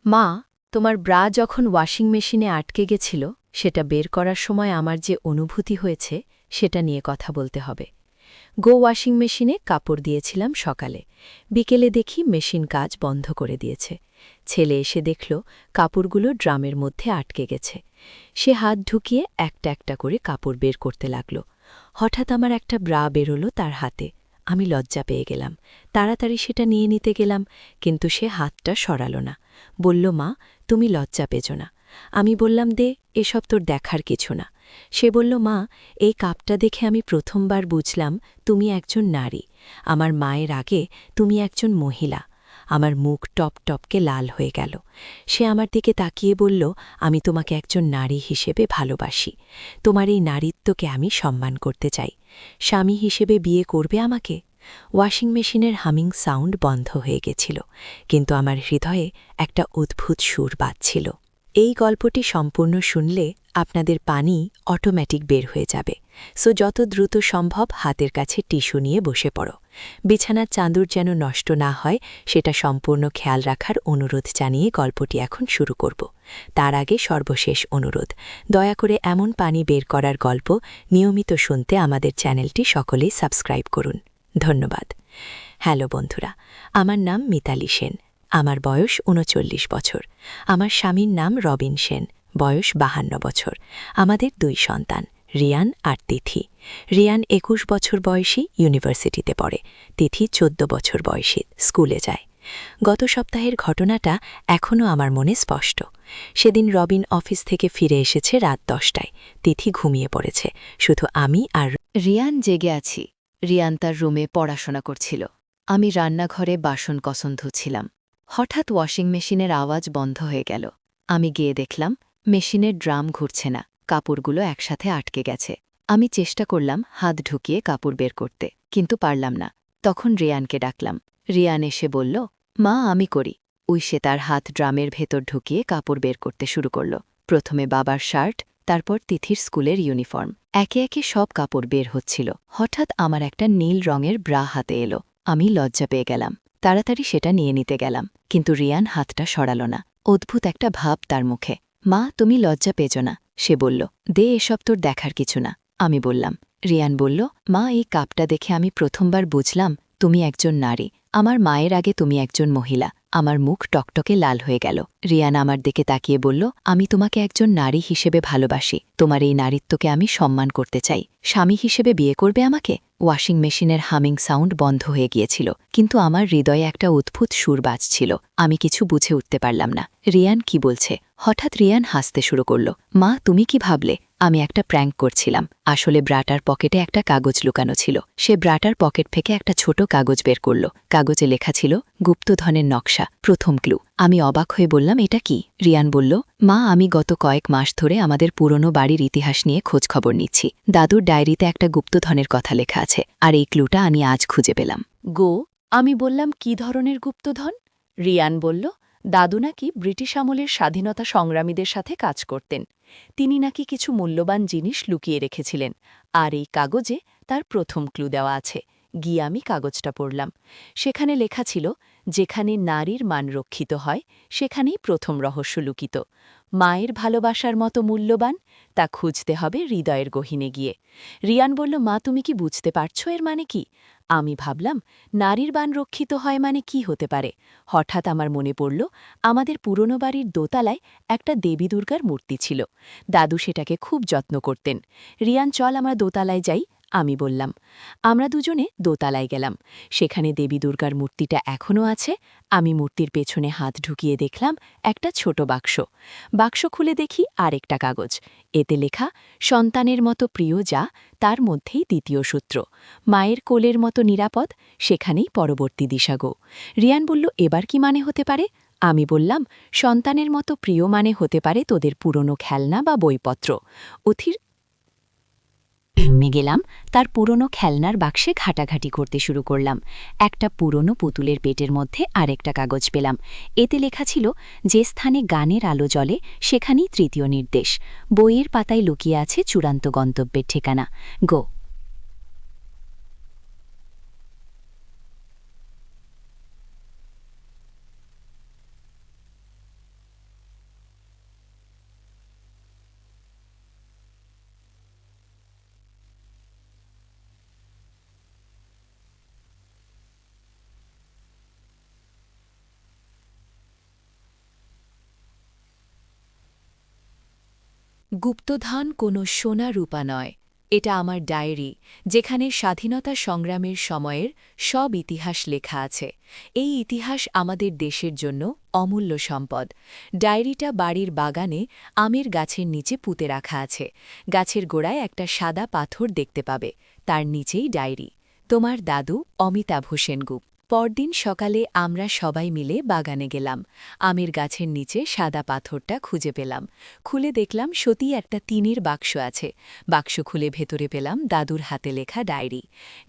মা, তোমার ব্রা যখন ওয়াশিং মেশিনে আটকে গেছিল সেটা বের করার সময় আমার যে অনুভূতি হয়েছে সেটা নিয়ে কথা বলতে হবে। ওয়াশিং মেশিনে কাপড় দিয়েছিলাম সকালে, বিকেলে দেখি মেশিন কাজ বন্ধ করে দিয়েছে। ছেলে এসে দেখল কাপড়গুলো ড্রামের মধ্যে আটকে গেছে। সে হাত ঢুকিয়ে একটা একটা করে কাপড় বের করতে লাগল। হঠাৎ আমার একটা ব্রা বেরোলো তার হাতে। আমি লজ্জা পেয়ে গেলাম, তাড়াতাড়ি সেটা নিয়ে নিতে গেলাম, কিন্তু সে হাতটা সরালো না। বলল, মা, তুমি লজ্জা পেজ না। আমি বললাম, দে, এসব তোর দেখার কিছু না। সে বলল, মা, এই কাপটা দেখে আমি প্রথমবার বুঝলাম তুমি একজন নারী। আমার মায়ের আগে তুমি একজন মহিলা। আমার মুখ টপ টপকে লাল হয়ে গেল। সে আমার দিকে তাকিয়ে বলল, আমি তোমাকে একজন নারী হিসেবে ভালোবাসি। তোমার এই নারীত্বকে আমি সম্মান করতে চাই। স্বামী হিসেবে বিয়ে করবে আমাকে? ওয়াশিং মেশিনের হামিং সাউন্ড বন্ধ হয়ে গেছিল, কিন্তু আমার হৃদয়ে একটা অদ্ভুত সুর বাজছিল। এই গল্পটি সম্পূর্ণ শুনলে আপনাদের পানি অটোমেটিক বের হয়ে যাবে। সো যত দ্রুত সম্ভব হাতের কাছে টিস্যু নিয়ে বসে পড়ো। বিছানার চাদর যেন নষ্ট না হয় সেটা সম্পূর্ণ খেয়াল রাখার অনুরোধ জানিয়ে গল্পটি এখন শুরু করব। তার আগে সর্বশেষ অনুরোধ, দয়া করে এমন পানি বের করার গল্প নিয়মিত শুনতে আমাদের চ্যানেলটি সকলেই সাবস্ক্রাইব করুন। ধন্যবাদ। হ্যালো বন্ধুরা, আমার নাম মিতালি সেন। আমার বয়স ৩৯ বছর। আমার স্বামীর নাম রবিন সেন, বয়স ৫২ বছর। আমাদের ২ সন্তান, রিয়ান আর তিথি। রিয়ান ২১ বছর বয়সী, ইউনিভার্সিটিতে পড়ে। তিথি ১৪ বছর বয়সী, স্কুলে যায়। গত সপ্তাহের ঘটনাটা এখনও আমার মনে স্পষ্ট। সেদিন রবিন অফিস থেকে ফিরে এসেছে রাত ১০টায়। তিথি ঘুমিয়ে পড়েছে, শুধু আমি আর রিয়ান জেগে আছি। রিয়ান তার রুমে পড়াশোনা করছিল। আমি রান্নাঘরে বাসন কসন ধুচ্ছিলাম। হঠাৎ ওয়াশিং মেশিনের আওয়াজ বন্ধ হয়ে গেল। আমি গিয়ে দেখলাম মেশিনের ড্রাম ঘুরছে না, কাপড়গুলো একসাথে আটকে গেছে। আমি চেষ্টা করলাম হাত ঢুকিয়ে কাপড় বের করতে, কিন্তু পারলাম না। তখন রিয়ানকে ডাকলাম। রিয়ান এসে বলল, মা, আমি করি। সে তার হাত ড্রামের ভেতর ঢুকিয়ে কাপড় বের করতে শুরু করল। প্রথমে বাবার শার্ট, তারপর তিথির স্কুলের ইউনিফর্ম। একে একে সব কাপড় বের হচ্ছিল। হঠাৎ আমার একটা নীল রঙের ব্রা হাতে এলো। আমি লজ্জা পেয়ে গেলাম। তাড়াতাড়ি সেটা নিয়ে নিতে গেলাম, কিন্তু রিয়ান হাতটা সরাল না। অদ্ভুত একটা ভাব তার মুখে। মা, তুমি লজ্জা পেজ না, সে বলল। দে, এসব তোর দেখার কিছু না, আমি বললাম। রিয়ান বলল, মা, এই কাপটা দেখে আমি প্রথমবার বুঝলাম তুমি একজন নারী। আমার মায়ের আগে তুমি একজন মহিলা। আমার মুখ টকটকে লাল হয়ে গেল। রিয়ান আমার দিকে তাকিয়ে বলল, আমি তোমাকে একজন নারী হিসেবে ভালোবাসি। তোমার এই নারীত্বকে আমি সম্মান করতে চাই। স্বামী হিসেবে বিয়ে করবে আমাকে? ওয়াশিং মেশিনের হামিং সাউন্ড বন্ধ হয়ে গিয়েছিল, কিন্তু আমার হৃদয়ে একটা অদ্ভুত সুর বাজছিল। আমি কিছু বুঝে উঠতে পারলাম না রিয়ান কি বলছে। হঠাৎ রিয়ান হাসতে শুরু করল। মা, তুমি কি ভাবলে আমি একটা প্র্যাঙ্ক করছিলাম? আসলে ব্রাটার পকেটে একটা কাগজ লুকানো ছিল। সে ব্রাটার পকেট থেকে একটা ছোট কাগজ বের করল। কাগজে লেখা ছিল গুপ্তধনের নকশা, প্রথম ক্লু। আমি অবাক হয়ে বললাম, এটা কি? রিয়ান বলল, মা, আমি গত কয়েক মাস ধরে আমাদের পুরনো বাড়ির ইতিহাস নিয়ে খোঁজ খবর নিচ্ছি। দাদুর ডায়েরিতে একটা গুপ্তধনের কথা লেখা আছে, আর এই ক্লুটা আমি আজ খুঁজে পেলাম। আমি বললাম, কি ধরনের গুপ্তধন? রিয়ান বলল, দাদু নাকি ব্রিটিশ আমলের স্বাধীনতা সংগ্রামীদের সাথে কাজ করতেন। তিনি নাকি কিছু মূল্যবান জিনিস লুকিয়ে রেখেছিলেন, আর এই কাগজে তার প্রথম ক্লু দেওয়া আছে। গিয়ে আমি কাগজটা পড়লাম। সেখানে লেখা ছিল, যেখানে নারীর মান রক্ষিত হয় সেখানেই প্রথম রহস্য লুকিত। মায়ের ভালোবাসার মতো মূল্যবান তা খুঁজতে হবে হৃদয়ের গহীনে গিয়ে। রিয়ান বলল, মা, তুমি কি বুঝতে পারছ এর মানে কি? আমি ভাবলাম, নারীর বান রক্ষিত হয় মানে কি হতে পারে। হঠাৎ আমার মনে পড়ল, আমাদের পুরনো বাড়ির দোতলায় একটা দেবী দুর্গার মূর্তি ছিল। দাদু সেটাকে খুব যত্ন করতেন। রিয়ান, চল আমরা দোতলায় যাই, আমি বললাম। আমরা দুজনে দোতলায় গেলাম। সেখানে দেবী দুর্গার মূর্তিটা এখনও আছে। আমি মূর্তির পেছনে হাত ঢুকিয়ে দেখলাম একটা ছোট বাক্স। বাক্স খুলে দেখি আরেকটা কাগজ। এতে লেখা, সন্তানের মতো প্রিয় যা, তার মধ্যেই দ্বিতীয় সূত্র। মায়ের কোলের মতো নিরাপদ, সেখানেই পরবর্তী দিশাগো। রিয়ান বলল, এবার কি মানে হতে পারে? আমি বললাম, সন্তানের মতো প্রিয় মানে হতে পারে তোদের পুরনো খেলনা বা বইপত্র। অথির গেলাম, তার পুরনো খেলনার বাক্সে ঘাটাঘাটি করতে শুরু করলাম। একটা পুরনো পুতুলের পেটের মধ্যে আরেকটা কাগজ পেলাম। এতে লেখা ছিল, যে স্থানে গানের আলো জ্বলে সেখানেই তৃতীয় নির্দেশ। বইয়ের পাতায় লুকিয়ে আছে চূড়ান্ত গন্তব্যের ঠিকানা। গো। গুপ্তধন কোনো সোনা রূপা নয়, এটা আমার ডায়েরি, যেখানে স্বাধীনতা সংগ্রামের সময়ের সব ইতিহাস লেখা আছে। এই ইতিহাস আমাদের দেশের জন্য অমূল্য সম্পদ। ডায়েরিটা বাড়ির বাগানে আমের গাছের নিচে পুঁতে রাখা আছে। গাছের গোড়ায় একটা সাদা পাথর দেখতে পাবে, তার নিচেই ডায়েরি। তোমার দাদু অমিতাভ সেনগুপ্ত। পরদিন সকালে আমরা সবাই মিলে বাগানে গেলাম। আমের গাছের নিচে সাদা পাথরটা খুঁজে পেলাম। খুলে দেখলাম সত্যিই একটা টিনের বাক্স আছে। বাক্স খুলে ভেতরে পেলাম দাদুর হাতে লেখা ডায়েরি।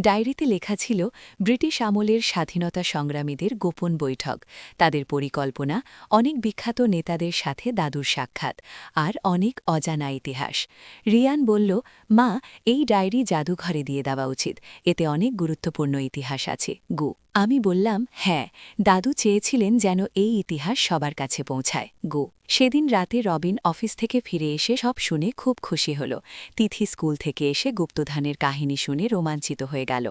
ডায়েরিতে লেখা ছিল ব্রিটিশ আমলের স্বাধীনতা সংগ্রামীদের গোপন বৈঠক, তাদের পরিকল্পনা, অনেক বিখ্যাত নেতাদের সাথে দাদুর সাক্ষাৎ, আর অনেক অজানা ইতিহাস। রিয়ান বলল, মা, এই ডায়েরি জাদুঘরে দিয়ে দেওয়া উচিত, এতে অনেক গুরুত্বপূর্ণ ইতিহাস আছে। আমি বললাম, হ্যাঁ, দাদু চেয়েছিলেন যেন এই ইতিহাস সবার কাছে পৌঁছায়। সেদিন রাতে রবিন অফিস থেকে ফিরে এসে সব শুনে খুব খুশি হল। তিথি স্কুল থেকে এসে গুপ্তধনের কাহিনী শুনে রোমাঞ্চিত হয়ে গেল।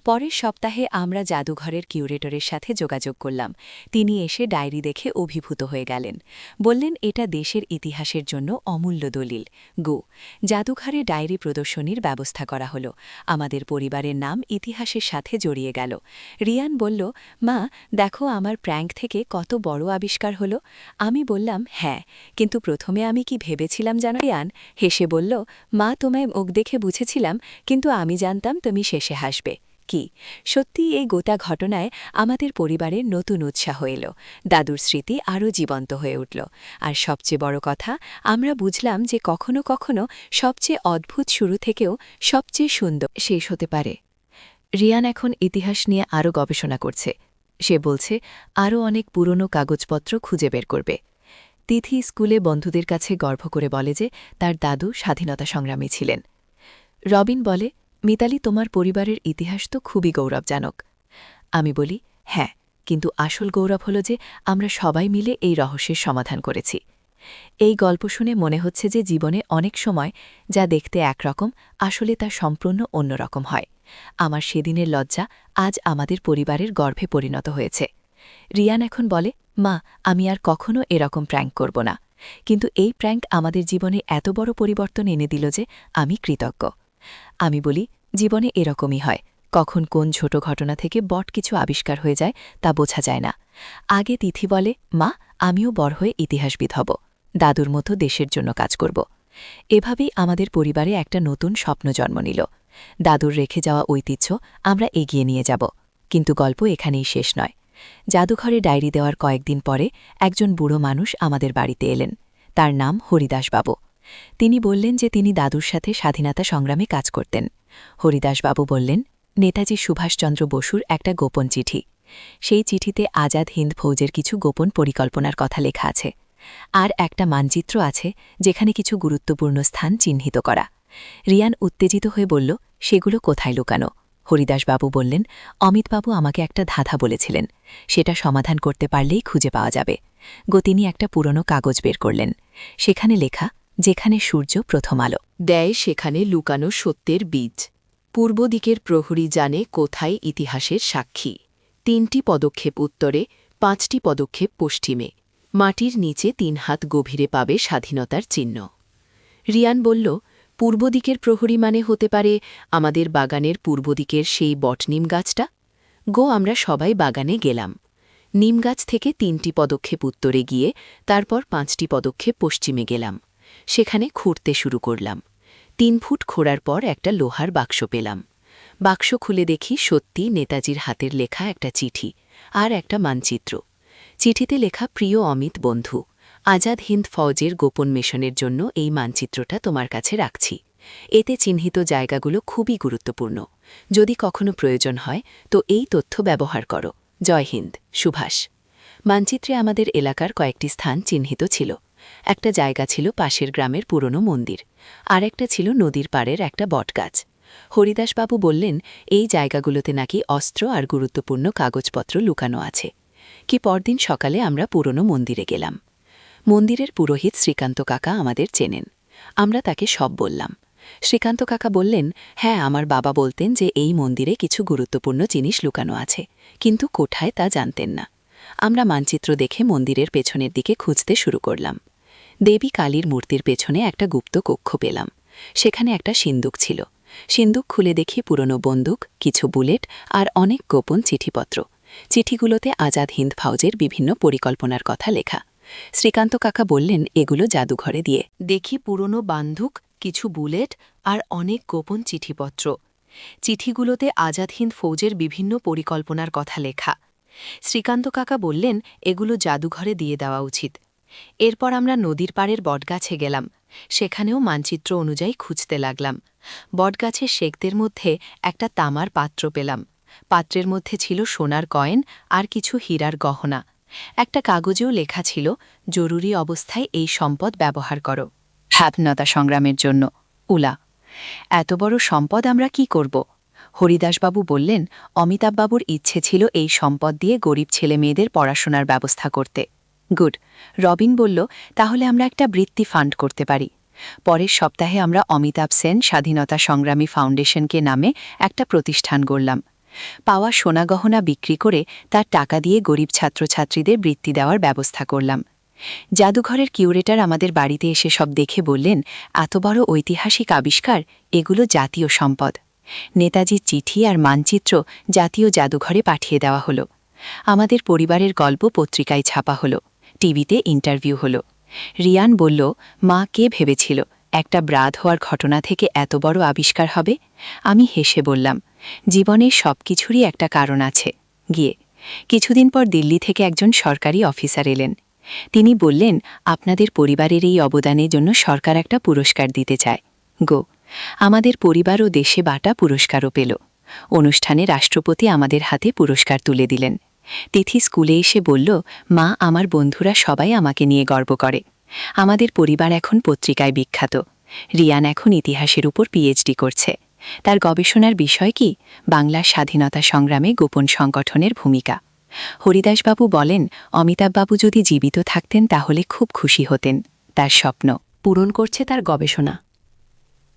পরের সপ্তাহে আমরা জাদুঘরের কিউরেটরের সাথে যোগাযোগ করলাম। তিনি এসে ডায়েরি দেখে অভিভূত হয়ে গেলেন। বললেন, এটা দেশের ইতিহাসের জন্য অমূল্য দলিল। জাদুঘরে ডায়েরি প্রদর্শনীর ব্যবস্থা করা হলো। আমাদের পরিবারের নাম ইতিহাসের সাথে জড়িয়ে গেল। রিয়ান বলল, মা, দেখো আমার প্র্যাঙ্ক থেকে কত বড় আবিষ্কার হলো। আমি বললাম, হ্যাঁ, কিন্তু প্রথমে আমি কি ভেবেছিলাম জানো? রিয়ান হেসে বলল, মা, তোমায় মুখ দেখে বুঝেছিলাম, কিন্তু আমি জানতাম তুমি শেষে হাসবে। কি সত্যি এই গোটা ঘটনায় আমাদের পরিবারের নতুন উৎসাহ এলো। দাদুর স্মৃতি আরও জীবন্ত হয়ে উঠল। আর সবচেয়ে বড় কথা, আমরা বুঝলাম যে কখনো কখনো সবচেয়ে অদ্ভুত শুরু থেকেও সবচেয়ে সুন্দর শেষ হতে পারে। রিয়ান এখন ইতিহাস নিয়ে আরও গবেষণা করছে। সে বলছে আরও অনেক পুরনো কাগজপত্র খুঁজে বের করবে। তিথি স্কুলে বন্ধুদের কাছে গর্ব করে বলে যে তার দাদু স্বাধীনতা সংগ্রামী ছিলেন। রবিন বলে, মিতালি, তোমার পরিবারের ইতিহাস তো খুবই গৌরবজনক। আমি বলি, হ্যাঁ, কিন্তু আসল গৌরব হল যে আমরা সবাই মিলে এই রহস্যের সমাধান করেছি। এই গল্প শুনে মনে হচ্ছে যে জীবনে অনেক সময় যা দেখতে একরকম, আসলে তা সম্পূর্ণ অন্যরকম হয়। আমার সেদিনের লজ্জা আজ আমাদের পরিবারের গর্ভে পরিণত হয়েছে। রিয়ান এখন বলে, মা, আমি আর কখনো এরকম প্র্যাঙ্ক করব না। কিন্তু এই প্র্যাঙ্ক আমাদের জীবনে এত বড় পরিবর্তন এনে দিল যে আমি কৃতজ্ঞ। আমি বলি, জীবনে এরকমই হয়, কখন কোন ছোট ঘটনা থেকে বট কিছু আবিষ্কার হয়ে যায় তা বোঝা যায় না। আগে তিথি বলে, মা, আমিও বড় হয়ে ইতিহাসবিদ হব, দাদুর মতো দেশের জন্য কাজ করব। এভাবেই আমাদের পরিবারে একটা নতুন স্বপ্ন জন্ম নিল। দাদুর রেখে যাওয়া ঐতিহ্য আমরা এগিয়ে নিয়ে যাব। কিন্তু গল্প এখানেই শেষ নয়। জাদুঘরে ডায়েরি দেওয়ার কয়েকদিন পরে একজন বুড়ো মানুষ আমাদের বাড়িতে এলেন। তার নাম হরিদাসবাবু। তিনি বললেন যে তিনি দাদুর সাথে স্বাধীনতা সংগ্রামে কাজ করতেন। হরিদাসবাবু বললেন, নেতাজি সুভাষচন্দ্র বসুর একটা গোপন চিঠি। সেই চিঠিতে আজাদ হিন্দ ফৌজের কিছু গোপন পরিকল্পনার কথা লেখা আছে। আর একটা মানচিত্র আছে যেখানে কিছু গুরুত্বপূর্ণ স্থান চিহ্নিত করা। রিয়ান উত্তেজিত হয়ে বলল, সেগুলো কোথায় লুকানো? হরিদাসবাবু বললেন, অমিতবাবু আমাকে একটা ধাঁধা বলেছিলেন, সেটা সমাধান করতে পারলেই খুঁজে পাওয়া যাবে। তিনি একটা পুরনো কাগজ বের করলেন। সেখানে লেখা, যেখানে সূর্য প্রথম আলো দেয় সেখানে লুকানো সত্যের বীজ। পূর্ব দিকের প্রহরী জানে কোথায় ইতিহাসের সাক্ষী। 3টি পদক্ষেপ উত্তরে, 5টি পদক্ষেপ পশ্চিমে। মাটির নিচে 3 হাত গভীরে পাবে স্বাধীনতার চিহ্ন। রিয়ান বলল, পূর্ব দিকের প্রহরী মানে হতে পারে আমাদের বাগানের পূর্ব দিকের সেই বটনিম গাছটা। আমরা সবাই বাগানে গেলাম। নিম গাছ থেকে 3টি পদক্ষেপ উত্তরে গিয়ে তারপর 5টি পদক্ষেপ পশ্চিমে গেলাম। সেখানে খুঁড়তে শুরু করলাম। 3 ফুট খোঁড়ার পর একটা লোহার বাক্স পেলাম। বাক্স খুলে দেখি সত্যি নেতাজির হাতের লেখা একটা চিঠি আর একটা মানচিত্র। চিঠিতে লেখা, প্রিয় অমিত বন্ধু, আজাদ হিন্দ ফৌজের গোপন মিশনের জন্য এই মানচিত্রটা তোমার কাছে রাখছি। এতে চিহ্নিত জায়গাগুলো খুবই গুরুত্বপূর্ণ। যদি কখনো প্রয়োজন হয় তো এই তথ্য ব্যবহার করো। জয় হিন্দ, সুভাষ। মানচিত্রে আমাদের এলাকার কয়েকটি স্থান চিহ্নিত ছিল। একটা জায়গা ছিল পাশের গ্রামের পুরনো মন্দির, আর একটা ছিল নদীর পাড়ের একটা বটগাছ। হরিদাসবাবু বললেন, এই জায়গাগুলোতে নাকি অস্ত্র আর গুরুত্বপূর্ণ কাগজপত্র লুকানো আছে। পরদিন সকালে আমরা পুরনো মন্দিরে গেলাম। মন্দিরের পুরোহিত শ্রীকান্ত কাকা আমাদের চেনেন। আমরা তাকে সব বললাম। শ্রীকান্ত কাকা বললেন, হ্যাঁ, আমার বাবা বলতেন যে এই মন্দিরে কিছু গুরুত্বপূর্ণ জিনিস লুকানো আছে, কিন্তু কোথায় তা জানতেন না। আমরা মানচিত্র দেখে মন্দিরের পেছনের দিকে খুঁজতে শুরু করলাম। দেবী কালীর মূর্তির পেছনে একটা গুপ্ত কক্ষ পেলাম। সেখানে একটা সিন্দুক ছিল। সিন্দুক খুলে দেখি পুরনো বন্দুক, কিছু বুলেট আর অনেক গোপন চিঠিপত্র। চিঠিগুলোতে আজাদ হিন্দ ফৌজের বিভিন্ন পরিকল্পনার কথা লেখা। শ্রীকান্ত কাকা বললেন, এগুলো জাদুঘরে দিয়ে দেখি পুরনো বান্ধুক, কিছু বুলেট আর অনেক গোপন চিঠিপত্র। চিঠিগুলোতে আজাদ হিন্দ ফৌজের বিভিন্ন পরিকল্পনার কথা লেখা। শ্রীকান্ত কাকা বললেন, এগুলো জাদুঘরে দিয়ে দেওয়া উচিত। এরপর আমরা নদীর পাড়ের বটগাছে গেলাম। সেখানেও মানচিত্র অনুযায়ী খুঁজতে লাগলাম। বটগাছের শেকদের মধ্যে একটা তামার পাত্র পেলাম। পাত্রের মধ্যে ছিল সোনার কয়েন আর কিছু হীরার গহনা। একটা কাগজেও লেখা ছিল, জরুরি অবস্থায় এই সম্পদ ব্যবহার করো, স্বাধীনতা সংগ্রামের জন্য। উলা, এত বড় সম্পদ আমরা কি করব? হরিদাসবাবু বললেন, অমিতাভবাবুর ইচ্ছে ছিল এই সম্পদ দিয়ে গরিব ছেলে মেয়েদের পড়াশোনার ব্যবস্থা করতে। গুড। রবিন বলল, তাহলে আমরা একটা বৃত্তি ফান্ড করতে পারি। পরের সপ্তাহে আমরা অমিতাভ সেন স্বাধীনতা সংগ্রামী ফাউন্ডেশনকে নামে একটা প্রতিষ্ঠান গড়লাম। পাওয়া সোনাগহনা বিক্রি করে তার টাকা দিয়ে গরিব ছাত্রছাত্রীদের বৃত্তি দেওয়ার ব্যবস্থা করলাম। জাদুঘরের কিউরেটর আমাদের বাড়িতে এসে সব দেখে বললেন, এত বড় ঐতিহাসিক আবিষ্কার, এগুলো জাতীয় সম্পদ। নেতাজির চিঠি আর মানচিত্র জাতীয় জাদুঘরে পাঠিয়ে দেওয়া হলো। আমাদের পরিবারের গল্প পত্রিকায় ছাপা হলো, টিভিতে ইন্টারভিউ হলো। রিয়ান বলল, মা, কে ভেবেছিল একটা ব্রাধ হওয়ার ঘটনা থেকে এত বড় আবিষ্কার হবে? আমি হেসে বললাম, জীবনের সব কিছুরই একটা কারণ আছে। গিয়ে কিছুদিন পর দিল্লি থেকে একজন সরকারি অফিসার এলেন। তিনি বললেন, আপনাদের পরিবারের এই অবদানের জন্য সরকার একটা পুরস্কার দিতে চায়। গো, আমাদের পরিবার ও দেশে বাটা পুরস্কারও পেল। অনুষ্ঠানে রাষ্ট্রপতি আমাদের হাতে পুরস্কার তুলে দিলেন। তিথি স্কুলে এসে বলল, মা, আমার বন্ধুরা সবাই আমাকে নিয়ে গর্ব করে। আমাদের পরিবার এখন পত্রিকায় বিখ্যাত। রিয়ান এখন ইতিহাসের উপর পিএইচডি করছে। তার গবেষণার বিষয় কি? বাংলার স্বাধীনতা সংগ্রামে গোপন সংগঠনের ভূমিকা। হরিদাসবাবু বলেন, অমিতাভবাবু যদি জীবিত থাকতেন তাহলে খুব খুশি হতেন। তার স্বপ্ন পূরণ করছে তার গবেষণা।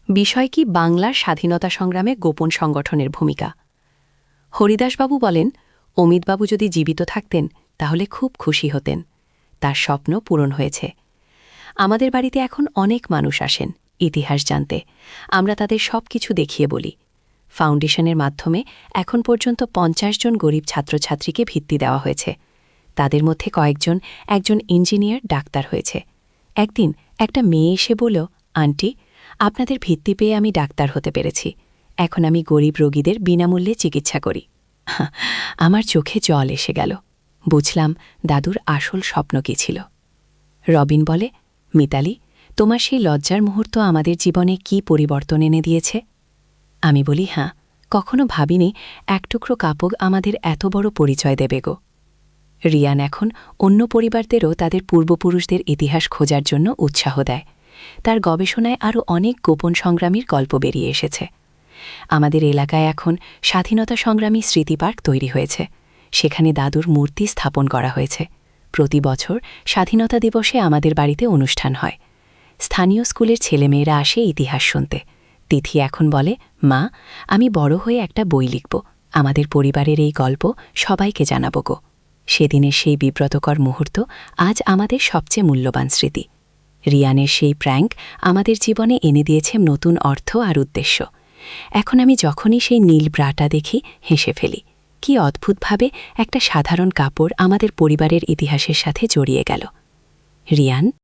বিষয় কি? বাংলার স্বাধীনতা সংগ্রামে গোপন সংগঠনের ভূমিকা। হরিদাসবাবু বলেন, অমিতবাবু যদি জীবিত থাকতেন তাহলে খুব খুশি হতেন। তার স্বপ্ন পূরণ হয়েছে। আমাদের বাড়িতে এখন অনেক মানুষ আসেন ইতিহাস জানতে। আমরা তাদের সব কিছু দেখিয়ে বলি। ফাউন্ডেশনের মাধ্যমে এখন পর্যন্ত ৫০ জন গরিব ছাত্রছাত্রীকে ভিত্তি দেওয়া হয়েছে। তাদের মধ্যে কয়েকজন একজন ইঞ্জিনিয়ার, ডাক্তার হয়েছে। একদিন একটা মেয়ে এসে বলল, আন্টি, আপনাদের ভিত্তি পেয়ে আমি ডাক্তার হতে পেরেছি। এখন আমি গরিব রোগীদের বিনামূল্যে চিকিৎসা করি। আমার চোখে জল এসে গেল। বুঝলাম দাদুর আসল স্বপ্ন কী ছিল। রবিন বলে, মিতালি, তোমার সেই লজ্জার মুহূর্ত আমাদের জীবনে কি পরিবর্তন এনে দিয়েছে? আমি বলি, হ্যাঁ, কখনো ভাবিনি এক টুকরো কাপড় আমাদের এত বড় পরিচয় দেবে গো। রিয়ান এখন অন্য পরিবারদেরও তাদের পূর্বপুরুষদের ইতিহাস খোঁজার জন্য উৎসাহ দেয়। তার গবেষণায় আরও অনেক গোপন সংগ্রামীর গল্প বেরিয়ে এসেছে। আমাদের এলাকায় এখন স্বাধীনতা সংগ্রামী স্মৃতিপার্ক তৈরি হয়েছে। সেখানে দাদুর মূর্তি স্থাপন করা হয়েছে। প্রতি বছর স্বাধীনতা দিবসে আমাদের বাড়িতে অনুষ্ঠান হয়। স্থানীয় স্কুলের ছেলেমেয়েরা আসে ইতিহাস শুনতে। তিথি এখন বলে, মা, আমি বড় হয়ে একটা বই লিখব। আমাদের পরিবারের এই গল্প সবাইকে জানাব গো। সেদিনের সেই বিব্রতকর মুহূর্ত আজ আমাদের সবচেয়ে মূল্যবান স্মৃতি। রিয়ানের সেই প্র্যাঙ্ক আমাদের জীবনে এনে দিয়েছে নতুন অর্থ আর উদ্দেশ্য। এখন আমি যখনই সেই নীল ব্রাটা দেখি হেসে ফেলি। কি অদ্ভুতভাবে একটা সাধারণ কাপড় আমাদের পরিবারের ইতিহাসের সাথে জড়িয়ে গেল। রিয়ান,